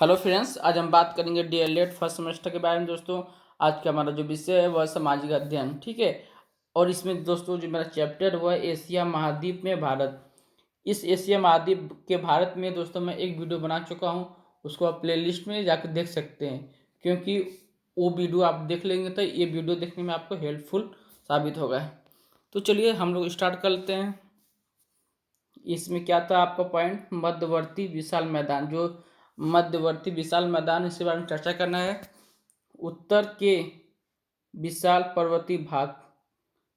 Hello friends, आज हम बात करेंगे डीएलएड फर्स्ट सेमेस्टर के बारे में। दोस्तों, आज का हमारा जो विषय है वह सामाजिक अध्ययन, ठीक है। और इसमें दोस्तों जो मेरा चैप्टर हुआ है एशिया महाद्वीप में भारत। इस एशिया महाद्वीप के भारत में दोस्तों मैं एक वीडियो बना चुका हूँ, उसको आप प्लेलिस्ट में जाकर देख सकते हैं, क्योंकि वो वीडियो आप देख लेंगे तो ये वीडियो देखने में आपको हेल्पफुल साबित होगा। तो चलिए हम लोग स्टार्ट कर लेते हैं। इसमें क्या था आपका पॉइंट, मध्यवर्ती विशाल मैदान। जो मध्यवर्ती विशाल मैदान, इसके बारे में चर्चा करना है। उत्तर के विशाल पर्वतीय भाग,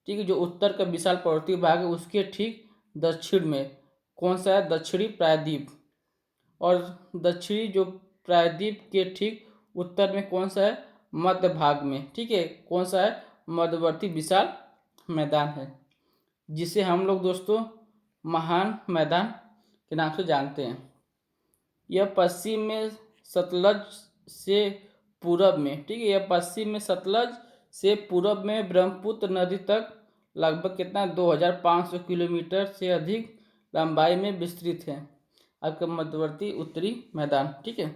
ठीक है, जो उत्तर का विशाल पर्वतीय भाग है उसके ठीक दक्षिण में कौन सा है, दक्षिणी प्रायद्वीप। और दक्षिणी जो प्रायद्वीप के ठीक उत्तर में कौन सा है, मध्य भाग में, ठीक है, कौन सा है, मध्यवर्ती विशाल मैदान है, जिसे हम लोग दोस्तों महान मैदान के नाम से जानते हैं। यह पश्चिम में सतलज से पूरब में, ठीक है, यह पश्चिम में सतलज से पूरब में ब्रह्मपुत्र नदी तक लगभग कितना 2500 किलोमीटर से अधिक लंबाई में विस्तृत है। आपका मध्यवर्ती उत्तरी मैदान, ठीक है।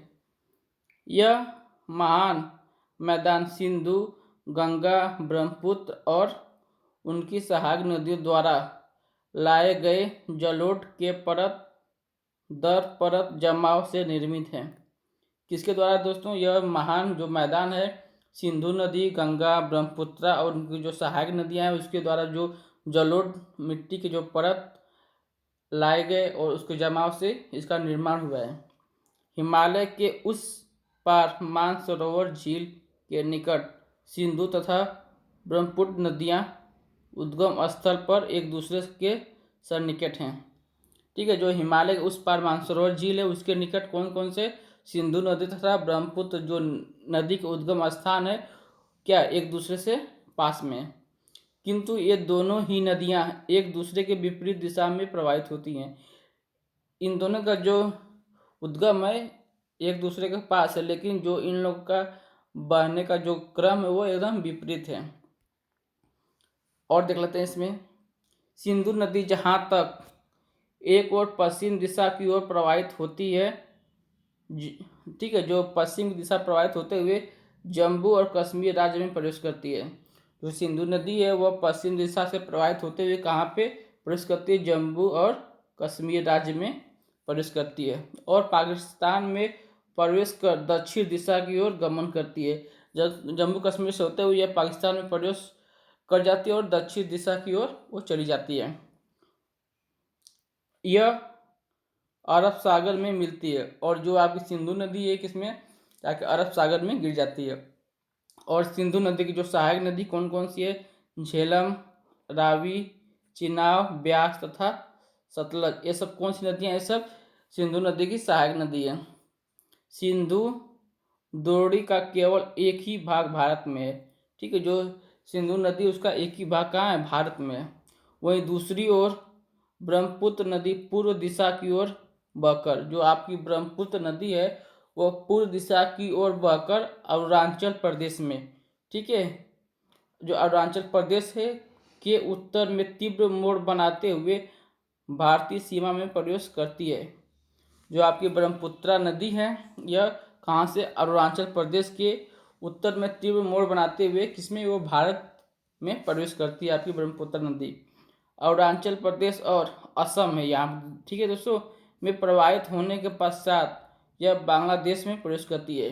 यह महान मैदान सिंधु, गंगा, ब्रह्मपुत्र और उनकी सहायक नदियों द्वारा लाए गए जलोढ़ के परत दर परत जमाव से निर्मित है। किसके द्वारा दोस्तों, यह महान जो मैदान है सिंधु नदी, गंगा, ब्रह्मपुत्र और उनकी जो सहायक नदियां हैं उसके द्वारा जो जलोढ़ मिट्टी के जो परत लाए गए और उसके जमाव से इसका निर्माण हुआ है। हिमालय के उस पार मानसरोवर झील के निकट सिंधु तथा ब्रह्मपुत्र नदियां उद्गम स्थल पर एक दूसरे के सन्निकट हैं, ठीक है। जो हिमालय के उस पार मानसरोवर झील है उसके निकट कौन कौन से, सिंधु नदी तथा ब्रह्मपुत्र जो नदी के उद्गम स्थान है, क्या एक दूसरे से पास में है। किंतु ये दोनों ही नदियां एक दूसरे के विपरीत दिशा में प्रवाहित होती हैं। इन दोनों का जो उद्गम है एक दूसरे के पास है, लेकिन जो इन लोगों का बहने का जो क्रम है वो एकदम विपरीत है। और देख लेते हैं इसमें, सिंधु नदी जहाँ तक एक और पश्चिम दिशा की ओर प्रवाहित होती है, ठीक है, जो पश्चिम दिशा प्रवाहित होते हुए जम्मू और कश्मीर राज्य में प्रवेश करती है। जो सिंधु नदी है वह पश्चिम दिशा से प्रवाहित होते हुए कहाँ पे प्रवेश करती है, जम्मू और कश्मीर राज्य में प्रवेश करती है। और पाकिस्तान में प्रवेश कर दक्षिण दिशा की ओर गमन करती है। जब जम्मू कश्मीर से होते हुए यह पाकिस्तान में प्रवेश कर जाती है और दक्षिण दिशा की ओर वो चली जाती है। यह अरब सागर में मिलती है और जो आपकी सिंधु नदी है किसमें, जाके अरब सागर में गिर जाती है। और सिंधु नदी की जो सहायक नदी कौन कौन सी है, झेलम, रावी, चिनाब, ब्यास तथा सतलज, ये सब कौन सी नदियाँ, ये सब सिंधु नदी की सहायक नदी है। सिंधु द्रोणी का केवल एक ही भाग भारत में है, ठीक है, जो सिंधु नदी उसका एक ही भाग कहाँ है, भारत में है। वहीं दूसरी ओर ब्रह्मपुत्र नदी पूर्व दिशा की ओर बहकर, जो आपकी ब्रह्मपुत्र नदी है वो पूर्व दिशा की ओर बहकर अरुणाचल प्रदेश में, ठीक है, जो अरुणाचल प्रदेश है के उत्तर में तीव्र मोड़ बनाते हुए भारतीय सीमा में प्रवेश करती है। जो आपकी ब्रह्मपुत्र नदी है यह कहाँ से, अरुणाचल प्रदेश के उत्तर में तीव्र मोड़ बनाते हुए किसमें, वो भारत में प्रवेश करती है आपकी ब्रह्मपुत्र नदी। अरुणाचल प्रदेश और असम है यहाँ, ठीक है दोस्तों, में प्रवाहित होने के पश्चात यह बांग्लादेश में प्रवेश करती है।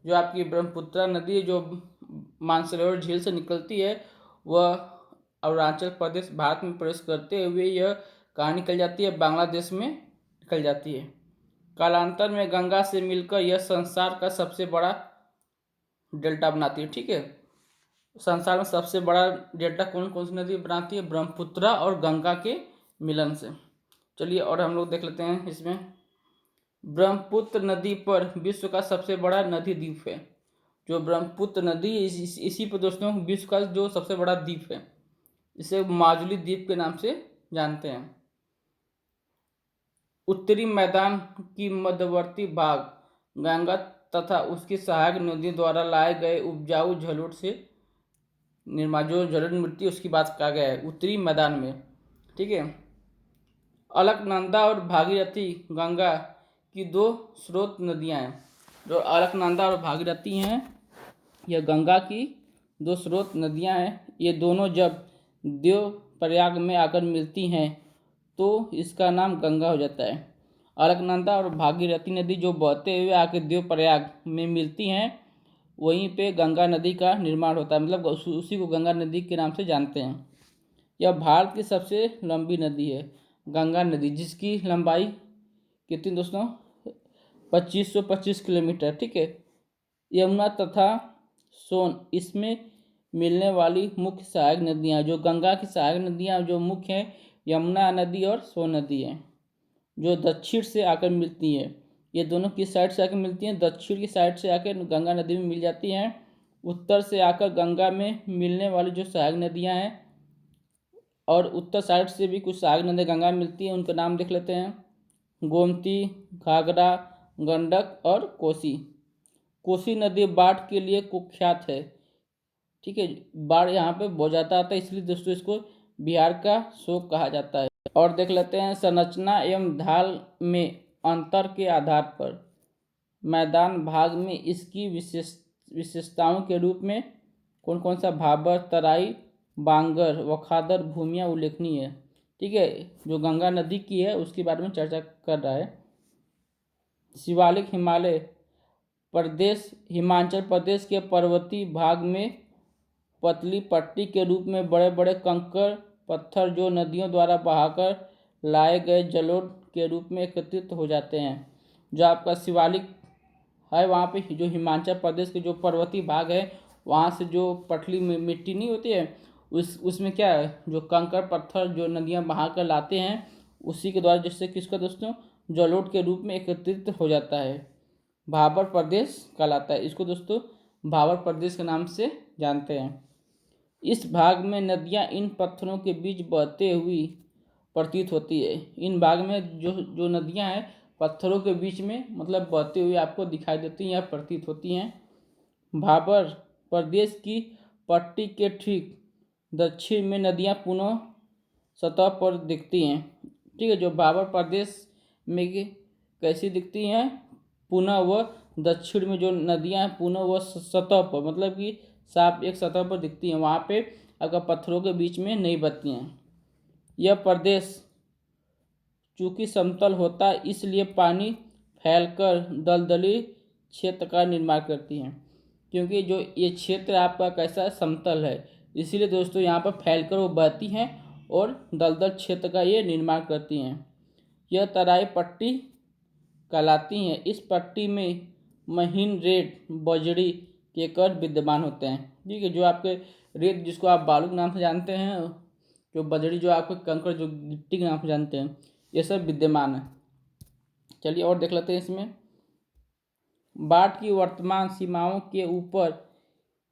जो आपकी ब्रह्मपुत्र नदी जो मानसरोवर झील से निकलती है वह अरुणाचल प्रदेश भारत में प्रवेश करते हुए यह कहाँ निकल जाती है, बांग्लादेश में निकल जाती है। कालांतर में गंगा से मिलकर यह संसार का सबसे बड़ा डेल्टा बनाती है, ठीक है। संसार में सबसे बड़ा डेल्टा कौन कौन सी नदी बनाती है, ब्रह्मपुत्र और गंगा के मिलन से। चलिए और हम लोग देख लेते हैं इसमें, ब्रह्मपुत्र नदी पर विश्व का सबसे बड़ा नदी द्वीप है। जो ब्रह्मपुत्र नदी इसी पर दोस्तों विश्व का जो सबसे बड़ा द्वीप है, इसे माजुली द्वीप के नाम से जानते हैं। उत्तरी मैदान की मध्यवर्ती भाग गंगा तथा उसकी सहायक नदियों द्वारा लाए गए उपजाऊ जलोढ़ से निर्माण, जो जलोढ़ मिट्टी उसकी बात कहा गया है उत्तरी मैदान में, ठीक है। अलकनंदा और भागीरथी गंगा की दो स्रोत नदियां हैं। जो अलकनंदा और भागीरथी हैं, यह गंगा की दो स्रोत नदियां हैं। ये दोनों जब देवप्रयाग में आकर मिलती हैं तो इसका नाम गंगा हो जाता है। अलकनंदा और भागीरथी नदी जो बहते हुए आके देवप्रयाग में मिलती हैं, वहीं पे गंगा नदी का निर्माण होता है, मतलब उसी को गंगा नदी के नाम से जानते हैं। यह भारत की सबसे लंबी नदी है गंगा नदी, जिसकी लंबाई कितनी दोस्तों, 2525 किलोमीटर। ठीक है। यमुना तथा सोन इसमें मिलने वाली मुख्य सहायक नदियाँ, जो गंगा की सहायक नदियाँ जो मुख्य हैं, यमुना नदी और सोन नदी है, जो दक्षिण से आकर मिलती हैं। ये दोनों किस साइड से आकर मिलती हैं? दक्षिण की साइड से आकर गंगा नदी में मिल जाती हैं। उत्तर से आकर गंगा में मिलने वाली जो सहायक नदियाँ हैं, और उत्तर साइड से भी कुछ सहायक नदियाँ गंगा में मिलती हैं, उनका नाम देख लेते हैं। गोमती, घाघरा, गंडक और कोसी। कोसी नदी बाढ़ के लिए कुख्यात है। ठीक है। बाढ़ यहाँ पे बहुत ज़्यादा आता है, इसलिए दोस्तों इसको बिहार का शोक कहा जाता है। और देख लेते हैं संरचना एवं ढाल में अंतर के आधार पर मैदान भाग में इसकी विशेषताओं के रूप में कौन कौन सा भाबर, तराई, बांगर व खादर भूमियाँ उल्लेखनीय है। ठीक है। जो गंगा नदी की है उसके बारे में चर्चा कर रहा है। शिवालिक हिमालय प्रदेश, हिमाचल प्रदेश के पर्वतीय भाग में पतली पट्टी के रूप में बड़े बड़े कंकड़ पत्थर जो नदियों द्वारा बहाकर लाए गए जलोढ़ के रूप में एकत्रित हो जाते हैं। जो आपका शिवालिक है, वहाँ पे जो हिमाचल प्रदेश के जो पर्वतीय भाग है, वहाँ से जो पतली मिट्टी नहीं होती है, उसमें क्या है, जो कंकड़ पत्थर जो नदियाँ बहा कर लाते हैं, उसी के द्वारा जिससे किसका दोस्तों जलोढ़ के रूप में एकत्रित हो जाता है, भाबर प्रदेश कहलाता है। इसको दोस्तों भाबर प्रदेश के नाम से जानते हैं। इस भाग में नदियाँ इन पत्थरों के बीच बहते हुई प्रतीत होती है। इन भाग में जो नदियाँ हैं पत्थरों के बीच में मतलब बहते हुए आपको दिखाई देती हैं या प्रतीत होती हैं। भाबर प्रदेश की पट्टी के ठीक दक्षिण में नदियाँ पुनः सतह पर दिखती हैं। ठीक है। जो भाबर प्रदेश में कैसी दिखती हैं, पुनः वह दक्षिण में जो नदियाँ हैं पुनः वह सतह पर, मतलब कि साफ एक सतह पर दिखती हैं, वहाँ पे अगर पत्थरों के बीच में नहीं बहती हैं। यह प्रदेश चूँकि समतल होता है, इसलिए पानी फैलकर दलदली क्षेत्र का निर्माण करती हैं। क्योंकि जो ये क्षेत्र आपका कैसा समतल है, इसीलिए दोस्तों यहाँ पर फैलकर वो बहती हैं और दलदल क्षेत्र का ये निर्माण करती हैं। यह तराई पट्टी कहलाती हैं। इस पट्टी में महीन रेत, बजड़ी के कण विद्यमान होते हैं। ठीक है। जो आपके रेत जिसको आप बालू के नाम से जानते हैं, जो बजड़ी जो आपके कंकड़ जो गिट्टी के नाम से जानते हैं, ये सब विद्यमान है। चलिए और देख लेते हैं इसमें। बाढ़ की वर्तमान सीमाओं के ऊपर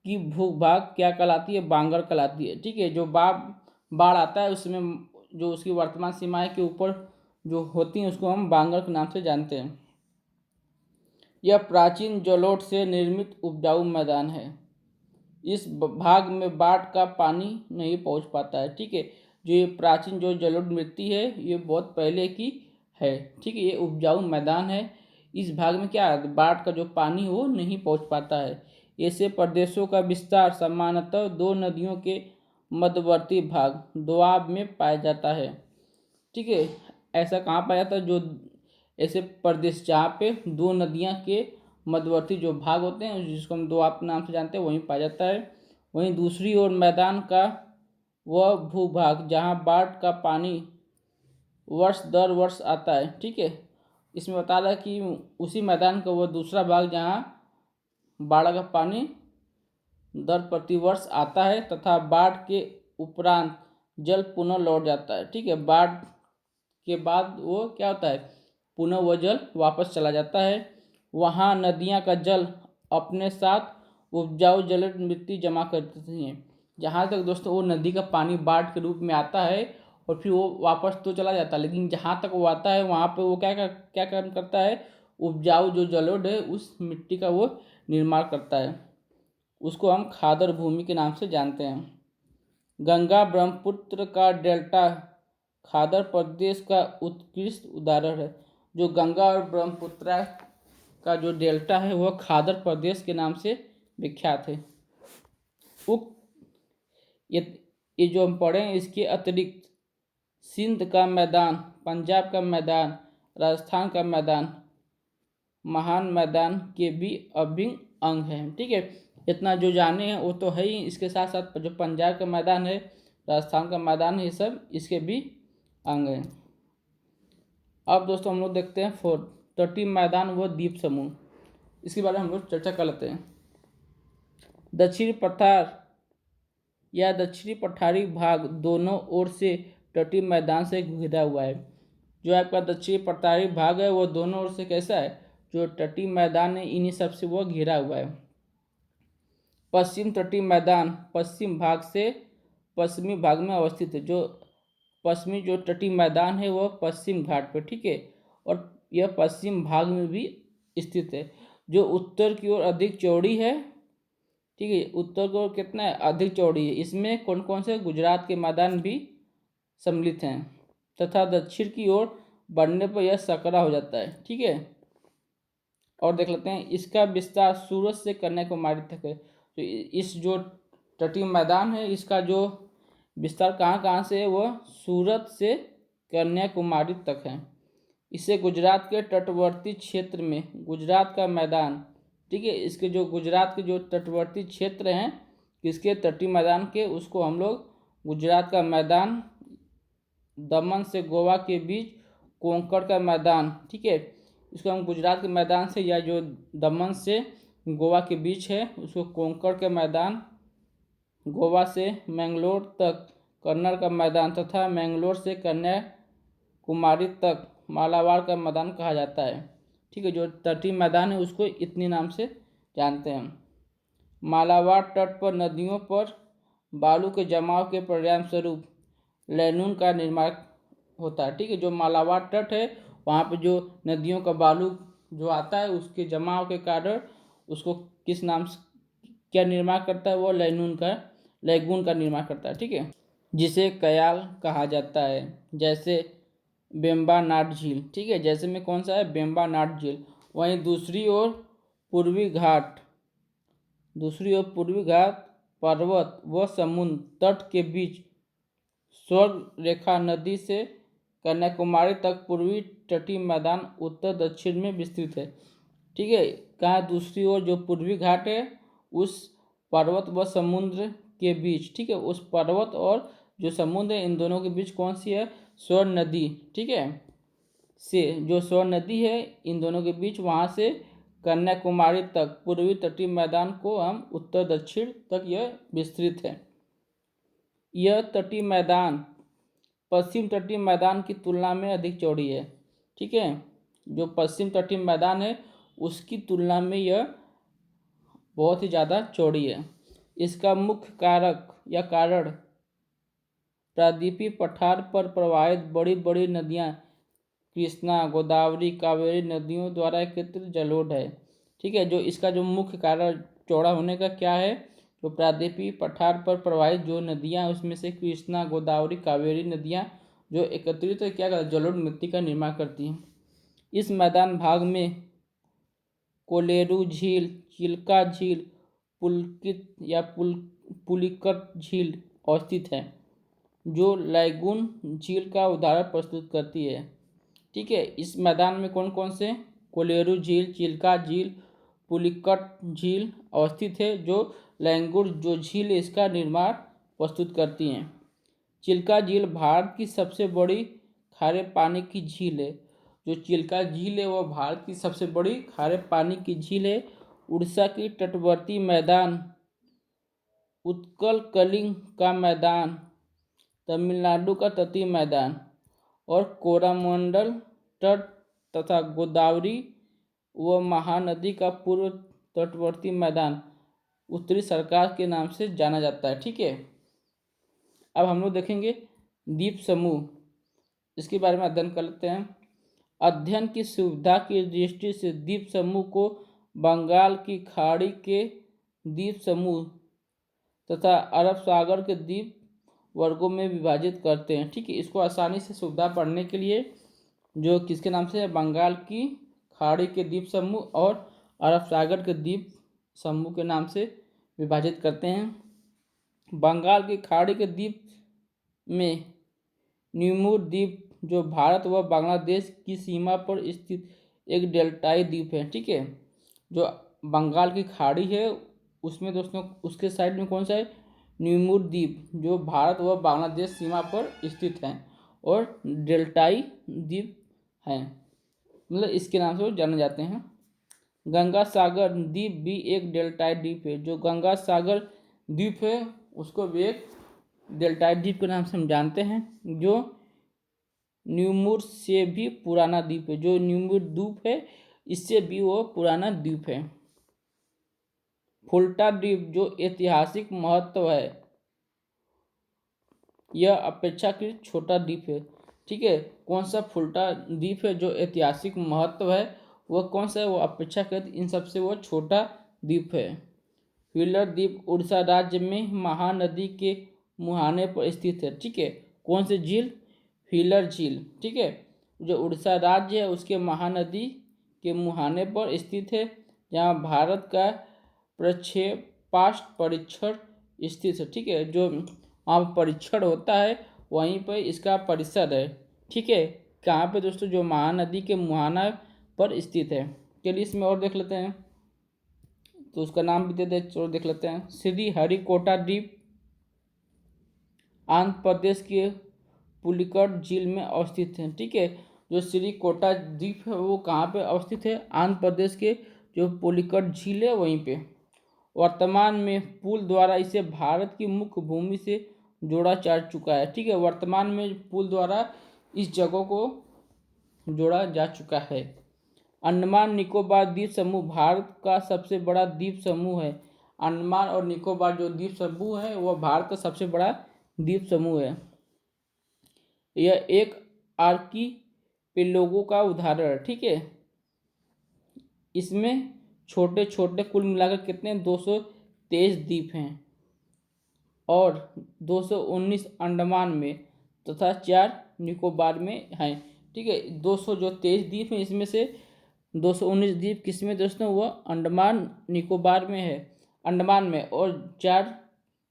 की भूभाग क्या कहलाती है? बांगर कहलाती है। ठीक है। जो बाढ़ आता है उसमें जो उसकी वर्तमान सीमाएं के ऊपर जो होती हैं उसको हम बांगर के नाम से जानते हैं। यह प्राचीन जलोढ़ से निर्मित उपजाऊ मैदान है। इस भाग में बाढ़ का पानी नहीं पहुंच पाता है। ठीक है। जो ये प्राचीन जो जलोढ़ मिट्टी है ये बहुत पहले की है। ठीक है। ये उपजाऊ मैदान है। इस भाग में क्या है, बाढ़ का जो पानी वो नहीं पहुंच पाता है। ऐसे प्रदेशों का विस्तार सामान्यतः दो नदियों के मध्यवर्ती भाग दोआब में पाया जाता है। ठीक है। ऐसा कहाँ पाया जाता है? जो ऐसे प्रदेश जहाँ पे दो नदियाँ के मध्यवर्ती जो भाग होते हैं जिसको हम दोआब के नाम से जानते हैं, वहीं पाया जाता है। वहीं दूसरी ओर मैदान का वह भूभाग जहाँ बाढ़ का पानी वर्ष दर वर्ष आता है। ठीक है। इसमें बता रहा है कि उसी मैदान का वह दूसरा भाग जहाँ बाढ़ का पानी दर प्रतिवर्ष आता है तथा बाढ़ के उपरांत जल पुनः लौट जाता है। ठीक है। बाढ़ के बाद वो क्या होता है, पुनः वह जल वापस चला जाता है। वहाँ नदियाँ का जल अपने साथ उपजाऊ जलोढ़ मिट्टी जमा करती हैं। जहाँ तक दोस्तों वो नदी का पानी बाढ़ के रूप में आता है और फिर वो वापस तो चला जाता है, लेकिन जहाँ तक वो आता है वहाँ पे वो क्या काम करता है, उपजाऊ जो जलोढ़ है उस मिट्टी का वो निर्माण करता है। उसको हम खादर भूमि के नाम से जानते हैं। गंगा ब्रह्मपुत्र का डेल्टा खादर प्रदेश का उत्कृष्ट उदाहरण है। जो गंगा और ब्रह्मपुत्र का जो डेल्टा है वह खादर प्रदेश के नाम से विख्यात है। उक्त ये जो हम पढ़े हैं, इसके अतिरिक्त सिंध का मैदान, पंजाब का मैदान, राजस्थान का मैदान, महान मैदान के भी अभिन्न अंग हैं। ठीक है, इतना जो जाने हैं वो तो है ही, इसके साथ साथ जो पंजाब का मैदान है, राजस्थान का मैदान है, ये सब इसके भी अंग हैं। अब दोस्तों हम लोग देखते हैं तटीय मैदान व द्वीप समूह, इसके बारे में हम लोग चर्चा कर लेते हैं। दक्षिणी पठार या दक्षिणी पठारी भाग दोनों ओर से तटीय मैदान से घिरा हुआ है। जो आपका दक्षिणी पठारी भाग है वो दोनों ओर से कैसा है, जो तटीय मैदान है इन्हीं सब से वो घिरा हुआ है। पश्चिम तटीय मैदान पश्चिम भाग में अवस्थित है। जो पश्चिमी जो तटीय मैदान है वह पश्चिम घाट पर, ठीक है, और यह पश्चिम भाग में भी स्थित है। जो उत्तर की ओर अधिक चौड़ी है, ठीक है, उत्तर की ओर कितना है, अधिक चौड़ी है। इसमें कौन कौन से गुजरात के मैदान भी सम्मिलित हैं, तथा दक्षिण की ओर बढ़ने पर यह सकरा हो जाता है। ठीक है, और देख लेते हैं इसका विस्तार सूरत से कन्याकुमारी तक है। तो इस जो तटीय मैदान है इसका जो विस्तार कहाँ कहाँ से है, वह सूरत से कन्याकुमारी तक है। इसे गुजरात के तटवर्ती क्षेत्र में गुजरात का मैदान, ठीक है, इसके जो गुजरात के जो तटवर्ती क्षेत्र हैं किसके, तटीय मैदान के, उसको हम लोग गुजरात का मैदान, दमन से गोवा के बीच कोंकण का मैदान, ठीक है, इसको हम गुजरात के मैदान से, या जो दमन से गोवा के बीच है उसको कोंकण के मैदान, गोवा से मैंगलोर तक कन्नड़ का मैदान, तथा मैंगलोर से कन्याकुमारी तक मालाबार का मैदान कहा जाता है। ठीक है, जो तटीय मैदान है उसको इतने नाम से जानते हैं। मालाबार तट पर नदियों पर बालू के जमाव के परिणाम स्वरूप लैनून का निर्माण होता है। ठीक है, जो मालाबार तट है वहाँ पे जो नदियों का बालू जो आता है उसके जमाव के कारण उसको किस नाम से क्या निर्माण करता है, वो लैगून का निर्माण करता है। ठीक है, जिसे कयाल कहा जाता है, जैसे बेम्बानाड झील। ठीक है, जैसे में कौन सा है, बेम्बानाड झील। वहीं दूसरी ओर पूर्वी घाट पर्वत व समुद्र तट के बीच स्वर्ग रेखा नदी से कन्याकुमारी तक पूर्वी तटीय मैदान उत्तर दक्षिण में विस्तृत है। ठीक है, कहाँ दूसरी ओर जो पूर्वी घाट है उस पर्वत व समुद्र के बीच, ठीक है, उस पर्वत और जो समुद्र है इन दोनों के बीच कौन सी है, स्वर्ण नदी, ठीक है, से जो स्वर्ण नदी है इन दोनों के बीच, वहाँ से कन्याकुमारी तक पूर्वी तटीय मैदान को हम उत्तर दक्षिण तक यह विस्तृत है। यह तटीय मैदान पश्चिम तटीय मैदान की तुलना में अधिक चौड़ी है। ठीक है, जो पश्चिम तटीय मैदान है उसकी तुलना में यह बहुत ही ज़्यादा चौड़ी है। इसका मुख्य कारण प्रायद्वीपीय पठार पर प्रवाहित बड़ी बड़ी नदियाँ कृष्णा, गोदावरी, कावेरी नदियों द्वारा एकत्रित जलोढ़ है। ठीक है, जो इसका जो मुख्य कारण चौड़ा होने का क्या है, तो प्रायद्वीपीय पठार पर प्रवाहित जो नदियाँ उसमें से कृष्णा, गोदावरी, कावेरी नदियाँ जो एकत्रित क्या कर जलोढ़ मिट्टी का निर्माण करती हैं। इस मैदान भाग में कोलेरू झील, चिल्का झील, पुलकित या पुलिकट झील अवस्थित है, जो लैगून झील का उदाहरण प्रस्तुत करती है। ठीक है, इस मैदान में कौन कौन से कोलेरू झील, चिल्का झील, पुलिकट झील अवस्थित है, जो लैगून जो झील इसका निर्माण प्रस्तुत करती हैं। चिल्का झील भारत की सबसे बड़ी खारे पानी की झील है। जो चिल्का झील है वह भारत की सबसे बड़ी खारे पानी की झील है। उड़ीसा की तटवर्ती मैदान, उत्कल कलिंग का मैदान, तमिलनाडु का तटीय मैदान और कोरामंडल तट तथा गोदावरी व महानदी का पूर्व तटवर्ती मैदान उत्तरी सरकार के नाम से जाना जाता है। ठीक है, अब हम लोग देखेंगे द्वीप समूह, इसके बारे में अध्ययन कर लेते हैं। अध्ययन की सुविधा की दृष्टि से द्वीप समूह को बंगाल की खाड़ी के द्वीप समूह तथा अरब सागर के द्वीप वर्गों में विभाजित करते हैं। ठीक है, इसको आसानी से सुविधा पढ़ने के लिए जो किसके नाम से है, बंगाल की खाड़ी के द्वीप समूह और अरब सागर के द्वीप समूह के नाम से विभाजित करते हैं। बंगाल की खाड़ी के द्वीप में न्यूमुर द्वीप जो भारत व बांग्लादेश की सीमा पर स्थित एक डेल्टाई द्वीप है। ठीक है, जो बंगाल की खाड़ी है उसमें दोस्तों उसके साइड में कौन सा है, न्यूमुर द्वीप जो भारत व बांग्लादेश सीमा पर स्थित है और डेल्टाई द्वीप हैं, मतलब इसके नाम से वो जाने जाते हैं। गंगा सागर द्वीप भी एक डेल्टाई द्वीप है। जो गंगा सागर द्वीप है उसको भी एक डेल्टाई द्वीप के नाम से हम जानते हैं, जो न्यूमुर से भी पुराना द्वीप है। जो न्यूमुर द्वीप है इससे भी वो पुराना द्वीप है। फुल्टा द्वीप जो ऐतिहासिक महत्व है, यह अपेक्षाकृत छोटा द्वीप है। ठीक है, कौन सा फुल्टा द्वीप है जो ऐतिहासिक महत्व है, वह कौन सा है, वो अपेक्षाकृत इन सबसे वो छोटा द्वीप है। व्हीलर द्वीप उड़ीसा राज्य में महानदी के मुहाने पर स्थित है। ठीक है, कौन सी झील, व्हीलर झील। ठीक है, जो उड़ीसा राज्य है उसके महानदी के मुहाने पर स्थित है, जहाँ भारत का प्रक्षेपास्त्र परीक्षण स्थित है। ठीक है, जो वहाँ परीक्षण होता है वहीं पर इसका परिसर है। ठीक है, कहाँ पे दोस्तों, जो महानदी के मुहाना पर स्थित है। चलिए इसमें और देख लेते हैं, तो उसका नाम भी देख लेते हैं। श्री हरिकोटा द्वीप आंध्र प्रदेश के पुलिकट झील में अवस्थित है। ठीक है, जो श्रीकोटा द्वीप है वो कहाँ पे अवस्थित है, आंध्र प्रदेश के जो पुलिकट झील है वहीं पे। वर्तमान में पुल द्वारा इसे भारत की मुख्य भूमि से जोड़ा जा चुका है। ठीक है, वर्तमान में पुल द्वारा इस जगह को जोड़ा जा चुका है। अंडमान निकोबार द्वीप समूह भारत का सबसे बड़ा द्वीप समूह है। अंडमान और निकोबार जो द्वीप समूह है वह भारत का सबसे बड़ा द्वीप समूह है। यह एक आर्कीपेलागो का उदाहरण है। ठीक है, इसमें छोटे छोटे कुल मिलाकर कितने 223 द्वीप हैं और 219 अंडमान में तथा 4 निकोबार में हैं। ठीक है, 200 जो 23 द्वीप हैं इसमें से 219 द्वीप किस में दोस्तों, वह अंडमान निकोबार में है, अंडमान में, और 4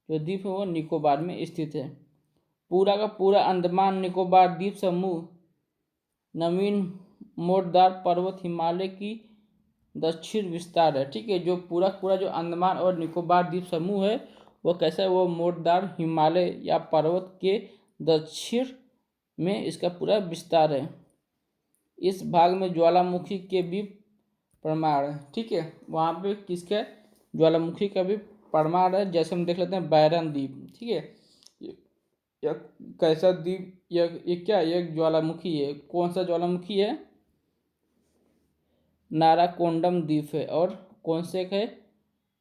जो द्वीप है वो निकोबार में स्थित है। पूरा का पूरा अंडमान निकोबार द्वीप समूह नवीन मोड़दार पर्वत हिमालय की दक्षिण विस्तार है। ठीक है, जो पूरा जो अंडमान और निकोबार द्वीप समूह है वो कैसा है, वो मोड़दार हिमालय या पर्वत के दक्षिण में इसका पूरा विस्तार है। इस भाग में ज्वालामुखी के भी परमार है। ठीक है, वहाँ पे किसका ज्वालामुखी का भी परमार है। जैसे हम देख लेते हैं बैरन द्वीप। ठीक है, यह कैसा द्वीप, ये क्या, यह ज्वालामुखी है। कौन सा ज्वालामुखी है, नाराकोंडम द्वीप है। और कौन से है,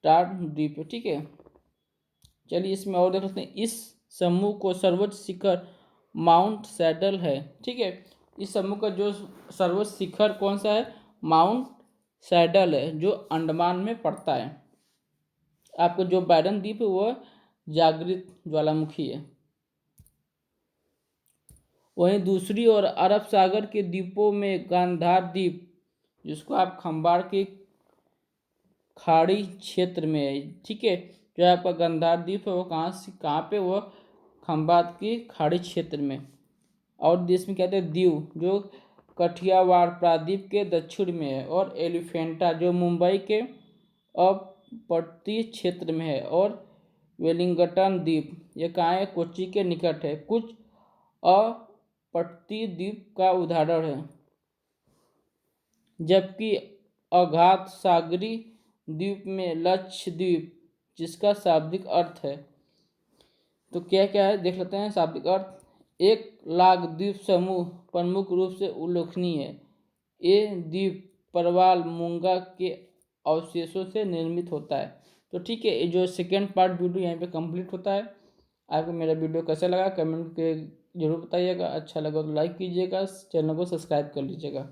टार द्वीप है। ठीक है, चलिए इसमें और देख सकते हैं। इस समूह को सर्वोच्च शिखर माउंट सैडल है। ठीक है, इस समूह का जो सर्वोच्च शिखर कौन सा है, माउंट सैडल है, जो अंडमान में पड़ता है। आपको जो बैरन द्वीप है वह जागृत ज्वालामुखी है। वहीं दूसरी ओर अरब सागर के द्वीपों में गांधार द्वीप, जिसको आप खंबाड़ के खाड़ी क्षेत्र में है। ठीक है, जो आपका गांधार द्वीप है वो कहाँ पे, वो खंबात की खाड़ी क्षेत्र में। और देश में कहते हैं दीव, जो कठियावाड़ प्राद्वीप के दक्षिण में है। और एलिफेंटा जो मुंबई के अपतटीय क्षेत्र में है। और वेलिंगटन द्वीप ये कहाँ है, कोच्चि के निकट है। कुछ अपतटीय द्वीप का उदाहरण है, जबकि अघात सागरी द्वीप में लक्षद्वीप, जिसका शाब्दिक अर्थ है, तो क्या क्या है देख लेते हैं शाब्दिक अर्थ। एक लाख द्वीप समूह प्रमुख रूप से उल्लेखनीय है। ये द्वीप परवाल मूंगा के अवशेषों से निर्मित होता है। तो ठीक है, ये जो सेकेंड पार्ट वीडियो यहाँ पे कंप्लीट होता है। आपको मेरा वीडियो कैसा लगा कमेंट के जरूर बताइएगा। अच्छा लगा तो लाइक कीजिएगा, चैनल को सब्सक्राइब कर लीजिएगा।